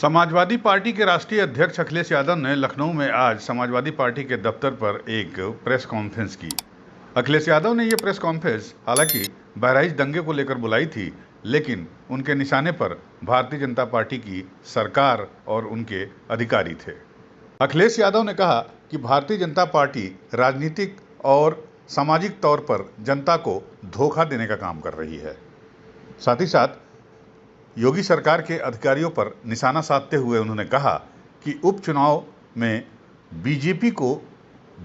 Samajwadi party के राष्ट्रीय अध्यक्ष अखिलेश यादव ने लखनऊ में आज समाजवादी पार्टी के दफ्तर पर एक प्रेस कॉन्फ्रेंस की। अखिलेश यादव ने यह प्रेस कॉन्फ्रेंस हालांकि बहराइच दंगे को लेकर बुलाई थी, लेकिन उनके निशाने पर भारतीय जनता पार्टी की सरकार और उनके अधिकारी थे। अखिलेश यादव ने कहा कि भारतीय जनता पार्टी राजनीतिक और सामाजिक तौर पर जनता को धोखा देने का काम कर रही है। साथ ही साथ योगी सरकार के अधिकारियों पर निशाना साधते हुए उन्होंने कहा कि उपचुनाव में बीजेपी को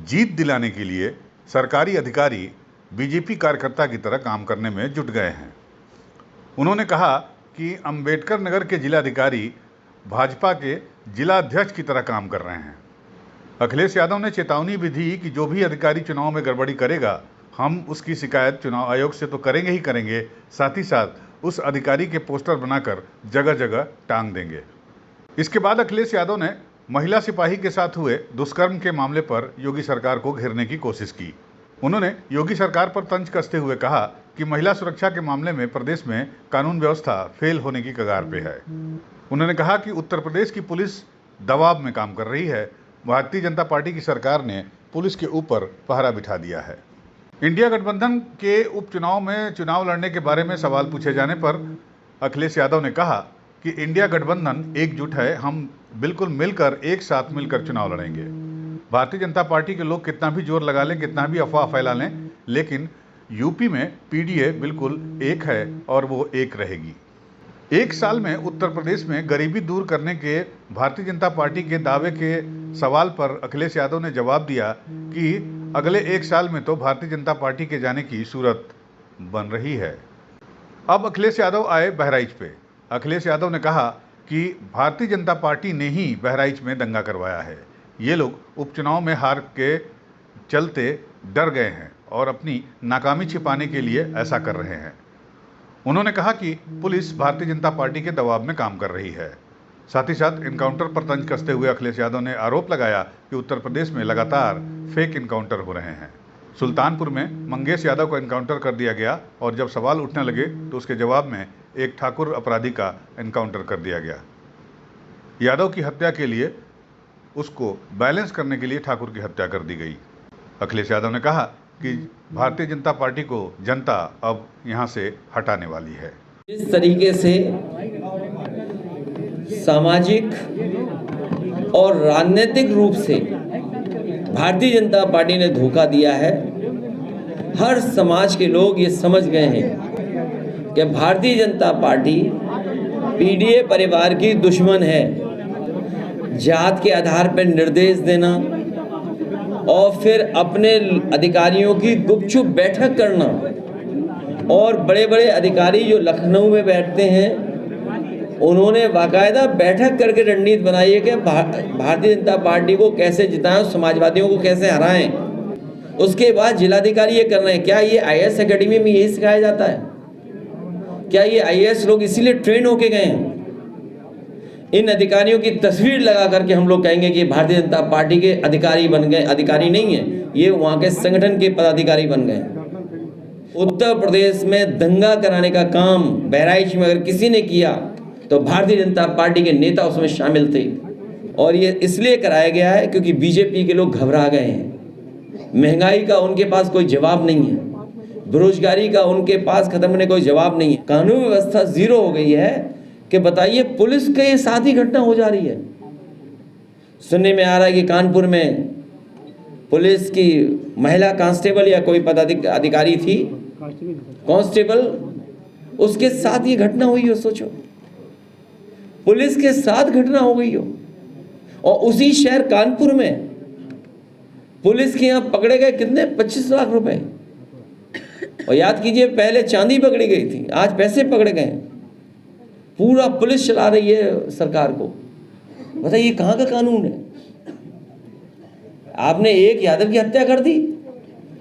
जीत दिलाने के लिए सरकारी अधिकारी बीजेपी कार्यकर्ता की तरह काम करने में जुट गए हैं। उन्होंने कहा कि अंबेडकर नगर के जिलाधिकारी भाजपा के जिलाध्यक्ष की तरह काम कर रहे हैं। अखिलेश यादव ने चेतावनी भी दी कि जो भी अधिकारी चुनाव में गड़बड़ी करेगा, हम उसकी शिकायत चुनाव आयोग से तो करेंगे ही करेंगे, साथ ही साथ उस अधिकारी के पोस्टर बनाकर जगह जगह टांग देंगे। इसके बाद अखिलेश यादव ने महिला सिपाही के साथ हुए दुष्कर्म के मामले पर योगी सरकार को घेरने की कोशिश की। उन्होंने योगी सरकार पर तंज कसते हुए कहा कि महिला सुरक्षा के मामले में प्रदेश में कानून व्यवस्था फेल होने की कगार पे है। उन्होंने कहा कि उत्तर प्रदेश की पुलिस दबाव में काम कर रही है। भारतीय जनता पार्टी की सरकार ने पुलिस के ऊपर पहरा बिठा दिया है। इंडिया गठबंधन के उपचुनाव में चुनाव लड़ने के बारे में सवाल पूछे जाने पर अखिलेश यादव ने कहा कि इंडिया गठबंधन एकजुट है, हम बिल्कुल मिलकर एक साथ मिलकर चुनाव लड़ेंगे। भारतीय जनता पार्टी के लोग कितना भी जोर लगा लें, कितना भी अफवाह फैला लें, लेकिन यूपी में पीडीए बिल्कुल एक है और वो एक रहेगी। एक साल में उत्तर प्रदेश में गरीबी दूर करने के भारतीय जनता पार्टी के दावे के सवाल पर अखिलेश यादव ने जवाब दिया कि अगले एक साल में तो भारतीय जनता पार्टी के जाने की सूरत बन रही है। अब अखिलेश यादव आए बहराइच पे। अखिलेश यादव ने कहा कि भारतीय जनता पार्टी ने ही बहराइच में दंगा करवाया है। ये लोग उपचुनाव में हार के चलते डर गए हैं और अपनी नाकामी छिपाने के लिए ऐसा कर रहे हैं। उन्होंने कहा कि पुलिस भारतीय जनता पार्टी के दबाव में काम कर रही है। साथ ही साथ इनकाउंटर पर तंज कसते हुए अखिलेश यादव ने आरोप लगाया कि उत्तर प्रदेश में लगातार फेक इनकाउंटर हो रहे हैं। सुल्तानपुर में मंगेश यादव का इनकाउंटर कर दिया गया और जब सवाल उठने लगे तो उसके जवाब में एक ठाकुर अपराधी का इनकाउंटर कर दिया गया। यादव की हत्या के लिए उसको बैलेंस करने के लिए ठाकुर की हत्या कर दी गई। अखिलेश यादव ने कहा कि भारतीय जनता पार्टी को जनता अब यहां से हटाने वाली है। इस तरीके से सामाजिक और राजनीतिक रूप से भारतीय जनता पार्टी ने धोखा दिया है। हर समाज के लोग ये समझ गए हैं कि भारतीय जनता पार्टी पीडीए परिवार की दुश्मन है। जात के आधार पर निर्देश देना और फिर अपने अधिकारियों की गुपचुप बैठक करना, और बड़े बड़े अधिकारी जो लखनऊ में बैठते हैं उन्होंने बाकायदा बैठक करके रणनीति बनाई है कि भारतीय जनता पार्टी को कैसे जिताएं, समाजवादियों को कैसे हराएं। उसके बाद जिलाधिकारी ये कर रहे हैं। क्या ये आईएएस एकेडमी में यही सिखाया जाता है? क्या ये आईएएस लोग इसीलिए ट्रेन होके गए हैं? इन अधिकारियों की तस्वीर लगा करके हम लोग कहेंगे कि भारतीय जनता पार्टी के अधिकारी बन गए। अधिकारी नहीं है, ये वहाँ के संगठन के पदाधिकारी बन गए। उत्तर प्रदेश में दंगा कराने का काम बहराइच में अगर किसी ने किया तो भारतीय जनता पार्टी के नेता उसमें शामिल थे, और ये इसलिए कराया गया है क्योंकि बीजेपी के लोग घबरा गए हैं। महंगाई का उनके पास कोई जवाब नहीं है, बेरोजगारी का उनके पास खत्म होने कोई जवाब नहीं है, कानून व्यवस्था जीरो हो गई है कि बताइए पुलिस के साथ ही घटना हो जा रही है। सुनने में आ रहा है कि कानपुर में पुलिस की महिला कांस्टेबल या कोई पदाधिकारी थी, कांस्टेबल, उसके साथ ये घटना हुई हो। सोचो, पुलिस के साथ घटना हो गई हो, और उसी शहर कानपुर में पुलिस के यहाँ पकड़े गए कितने 25 लाख रुपए। और याद कीजिए, पहले चांदी पकड़ी गई थी, आज पैसे पकड़े गए। पूरा पुलिस चला रही है सरकार को। बताइए कहाँ का कानून है? आपने एक यादव की हत्या कर दी,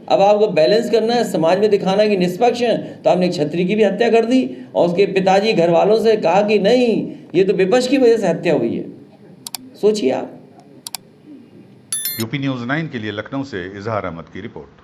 अब आपको बैलेंस करना है, समाज में दिखाना है कि निष्पक्ष है, तो आपने एक छत्री की भी हत्या कर दी और उसके पिताजी घर वालों से कहा कि नहीं, ये तो विपक्ष की वजह से हत्या हुई है। सोचिए आप। यूपी न्यूज़ 9 के लिए लखनऊ से इजहार अहमद की रिपोर्ट।